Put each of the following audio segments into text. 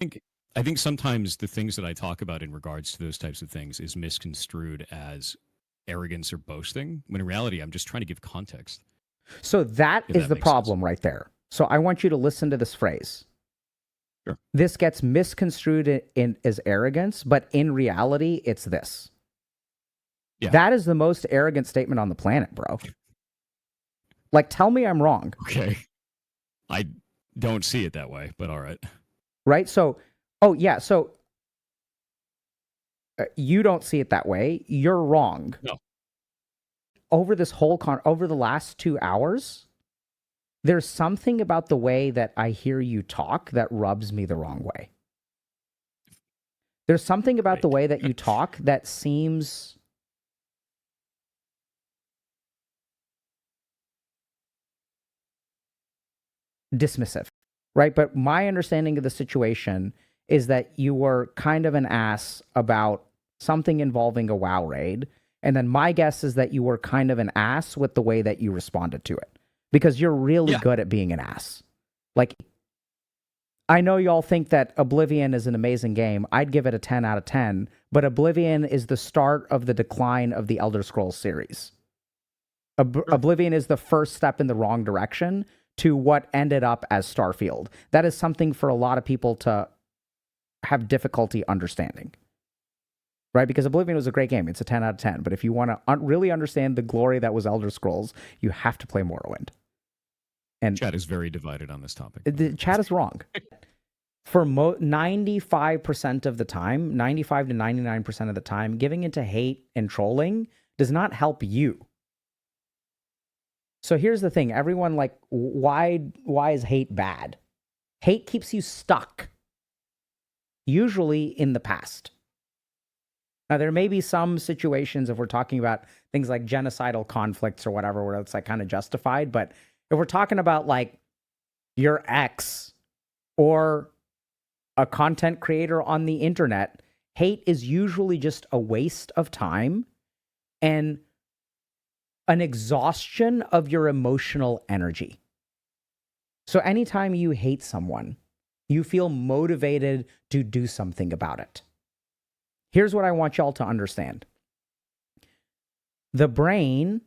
think I think sometimes the things that I talk about in regards to those types of things is misconstrued as arrogance or boasting, when in reality I'm just trying to give context. So that is the problem right there. So I want you to listen to this phrase. Sure. This gets misconstrued as arrogance, but in reality, it's this. Yeah. That is the most arrogant statement on the planet, bro. Like, tell me I'm wrong. Okay. I don't see it that way, but all right. Right? So, oh, yeah. So, you don't see it that way. You're wrong. No. Over this whole over the last 2 hours, there's something about the way that I hear you talk that rubs me the wrong way. There's something about the way that you talk that seems dismissive, right? But my understanding of the situation is that you were kind of an ass about something involving a WoW raid. And then my guess is that you were kind of an ass with the way that you responded to it. Because you're really good at being an ass. Like, I know y'all think that Oblivion is an amazing game. I'd give it a 10 out of 10. But Oblivion is the start of the decline of the Elder Scrolls series. Oblivion is the first step in the wrong direction to what ended up as Starfield. That is something for a lot of people to have difficulty understanding. Right? Because Oblivion was a great game. It's a 10 out of 10. But if you want to really understand the glory that was Elder Scrolls, you have to play Morrowind. And chat is very divided on this topic. The chat is wrong. For 95% of the time, 95 to 99% of the time, giving into hate and trolling does not help you. So here's the thing. Everyone, like, why is hate bad? Hate keeps you stuck. Usually in the past. Now, there may be some situations, if we're talking about things like genocidal conflicts or whatever, where it's like kind of justified. But if we're talking about like your ex or a content creator on the internet, hate is usually just a waste of time and an exhaustion of your emotional energy. So anytime you hate someone, you feel motivated to do something about it. Here's what I want y'all to understand. The brain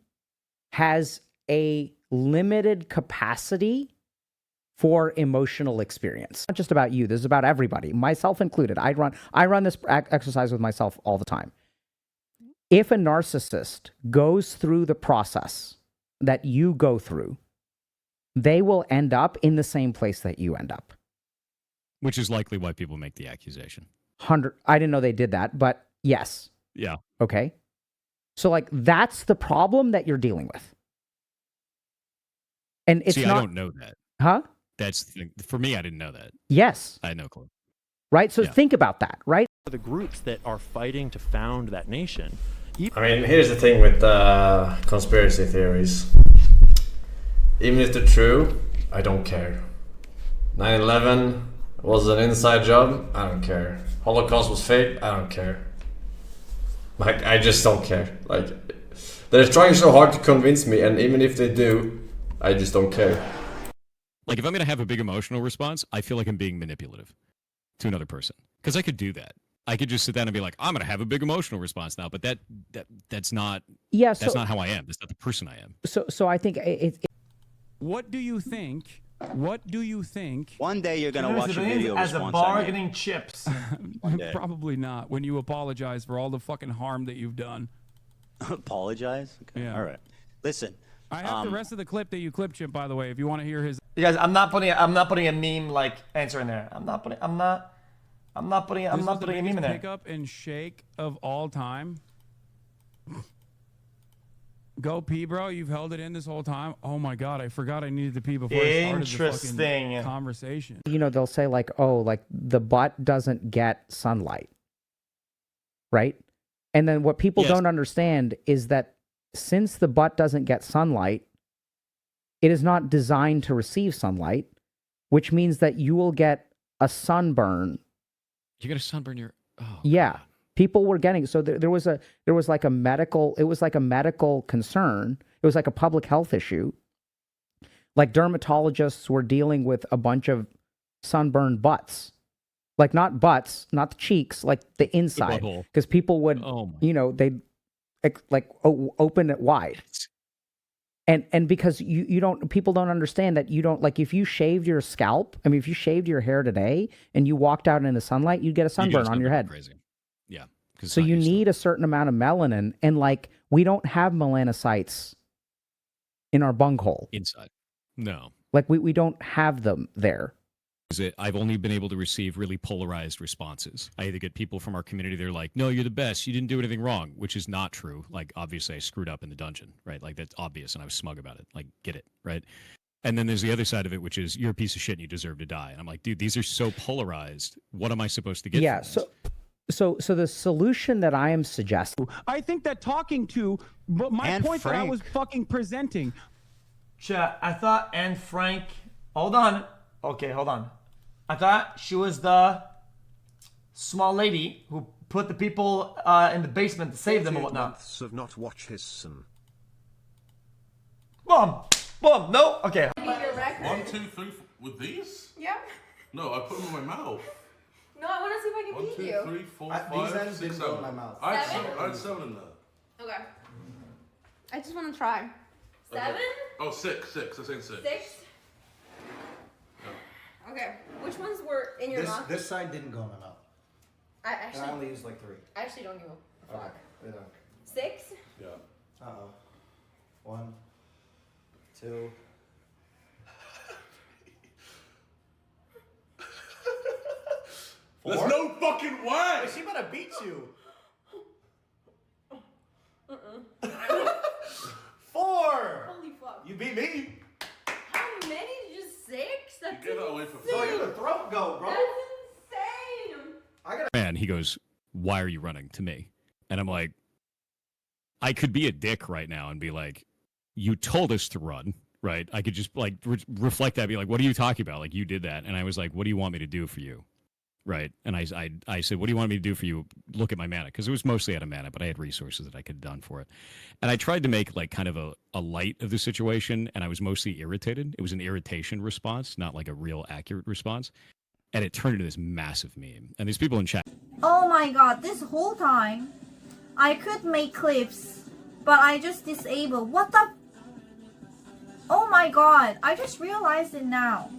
has a limited capacity for emotional experience. It's not just about you. This is about everybody, myself included. I run this exercise with myself all the time. If a narcissist goes through the process that you go through, they will end up in the same place that you end up. Which is likely why people make the accusation. I didn't know they did that, but yes. Yeah. Okay. So like that's the problem that you're dealing with. And it's I don't know that. Huh? That's for me, I didn't know that. Yes. I had no clue. Right? So think about that, right? The groups that are fighting to found that nation. I mean, here's the thing with conspiracy theories. Even if they're true, I don't care. 9/11 was an inside job, I don't care. Holocaust was fake, I don't care. Like, I just don't care. Like, they're trying so hard to convince me, and even if they do, I just don't care. Like, if I'm going to have a big emotional response, I feel like I'm being manipulative to another person. Because I could do that. I could just sit down and be like, I'm going to have a big emotional response now. But that's not that's not how I am. That's not the person I am. So I think What do you think? What do you think? One day you're going to watch a video as a bargaining chips. Probably not. When you apologize for all the fucking harm that you've done. Apologize? Okay. Yeah. All right. Listen. I have the rest of the clip that you clipped, Chip, by the way, if you want to hear his. You guys, I'm not putting a meme like answer in there. I'm not putting a meme in there. Pick up and shake of all time. Go pee, bro. You've held it in this whole time. Oh my god, I forgot I needed to pee before I started the fucking conversation. You know, they'll say like, oh, like the butt doesn't get sunlight. Right? And then what people don't understand is that since the butt doesn't get sunlight, it is not designed to receive sunlight, which means that you will get a sunburn. You're going to sunburn your... Oh, yeah. God. People were getting... So there was like a medical... It was like a medical concern. It was like a public health issue. Like dermatologists were dealing with a bunch of sunburned butts. Like not butts, not the cheeks, like the inside. Because people would, they'd like open it wide. And because people don't understand that you don't, like if you shaved your scalp, I mean, if you shaved your hair today and you walked out in the sunlight, you'd get a sunburn on your head. Crazy. Yeah. So you need a certain amount of melanin, and like we don't have melanocytes in our bunghole. Inside. No. Like we don't have them there. I've only been able to receive really polarized responses. I either get people from our community, they're like, no, you're the best, you didn't do anything wrong, which is not true. Like, obviously, I screwed up in the dungeon, right? Like, that's obvious, and I was smug about it. Like, get it, right? And then there's the other side of it, which is, you're a piece of shit and you deserve to die. And I'm like, dude, these are so polarized. What am I supposed to get from this? So the solution that I am suggesting... I think that talking to... But my point that I was fucking presenting... Chat, I thought Anne Frank... Hold on. Okay, hold on. I thought she was the small lady who put the people in the basement to save them and whatnot. Of not watch his son. Boom! Boom! No? Okay. 1, 2, 3, with these? Yeah. No, I put them in my mouth. No, I want to see if I can beat you. 1, 2, 3, 4, 5, 6, 7. I had 7 in there. Okay. I just want to try. 7? Oh, 6. I was saying 6. 6? Okay, which ones were in your mouth? This side didn't go in my mouth. I only used like 3. I actually don't give a fuck. Okay. 6? Yeah. Uh-oh. 1, 2. There's no fucking way! She better beat you. 4! Holy fuck. You beat me. How many? Just 6? That's Get away from So you're the throat go, bro. That's insane. Man, he goes, why are you running to me? And I'm like, I could be a dick right now and be like, you told us to run, right? I could just like reflect that, be like, what are you talking about? Like, you did that. And I was like, what do you want me to do for you? Right. And I said, what do you want me to do for you? Look at my mana. Because it was mostly out of mana, but I had resources that I could have done for it. And I tried to make like kind of a light of the situation. And I was mostly irritated. It was an irritation response, not like a real accurate response. And it turned into this massive meme. And these people in chat. Oh my god, this whole time, I could make clips, but I just disabled. What the? Oh my god, I just realized it now.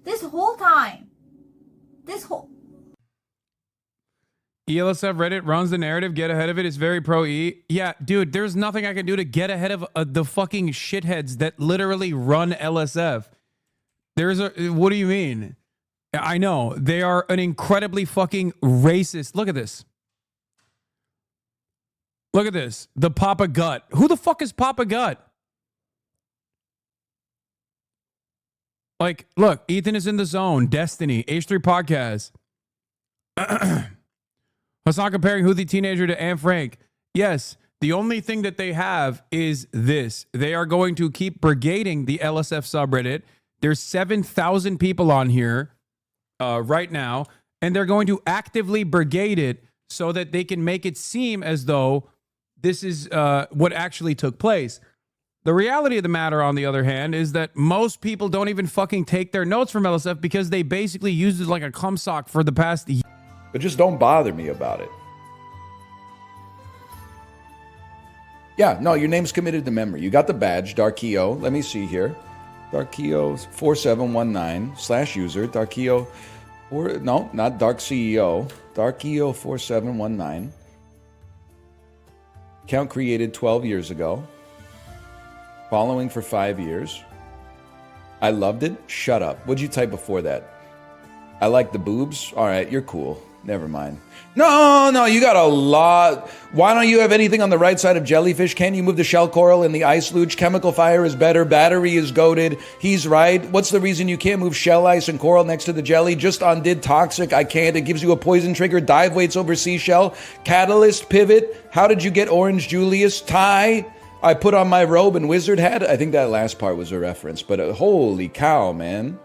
This whole time. ELSF Reddit runs the narrative, get ahead of it. It's very pro-E. Yeah, dude, there's nothing I can do to get ahead of the fucking shitheads that literally run LSF. What do you mean? I know, they are an incredibly fucking racist. Look at this. Look at this. The Papa Gut. Who the fuck is Papa Gut? Like, look, Ethan is in the zone. Destiny. H3 Podcast. Hasan comparing Who the Teenager to Anne Frank. Yes, the only thing that they have is this. They are going to keep brigading the LSF subreddit. There's 7,000 people on here right now, and they're going to actively brigade it so that they can make it seem as though this is what actually took place. The reality of the matter, on the other hand, is that most people don't even fucking take their notes from LSF because they basically used it like a cum sock for the past year. But just don't bother me about it. Yeah, no, your name's committed to memory. You got the badge, Darkio. Let me see here. Darkio 4719/user. Darkio, no, not Dark CEO. Darkio 4719. Account created 12 years ago. Following for 5 years. I loved it. Shut up. What'd you type before that? I like the boobs. All right, you're cool. Never mind. No, you got a lot. Why don't you have anything on the right side of jellyfish? Can you move the shell coral and the ice luge? Chemical fire is better. Battery is goated. He's right. What's the reason you can't move shell ice and coral next to the jelly? Just undid toxic. I can't. It gives you a poison trigger. Dive weights over seashell. Catalyst pivot. How did you get orange Julius? Tie. I put on my robe and wizard hat. I think that last part was a reference, but holy cow, man.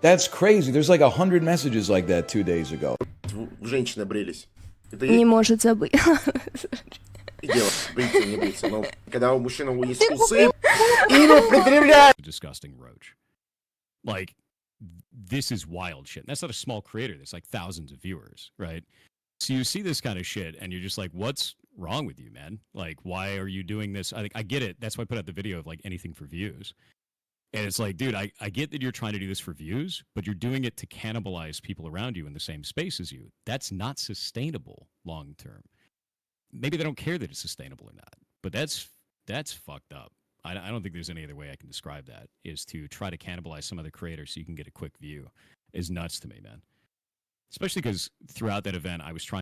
That's crazy. There's like 100 messages like that 2 days ago. Женщины брились. Не может забыть. Дело, бриться, не бриться. Но когда у мужчины есть усы... Disgusting roach. Like, this is wild shit. And that's not a small creator. There's like thousands of viewers, right? So you see this kind of shit and you're just like, what's wrong with you, man? Like, why are you doing this? I get it. That's why I put out the video of like anything for views. And it's like, dude, I get that you're trying to do this for views, but you're doing it to cannibalize people around you in the same space as you. That's not sustainable long term. Maybe they don't care that it's sustainable or not, but that's fucked up. I don't think there's any other way I can describe that, is to try to cannibalize some other creator so you can get a quick view. Is nuts to me, man. Especially because throughout that event, I was trying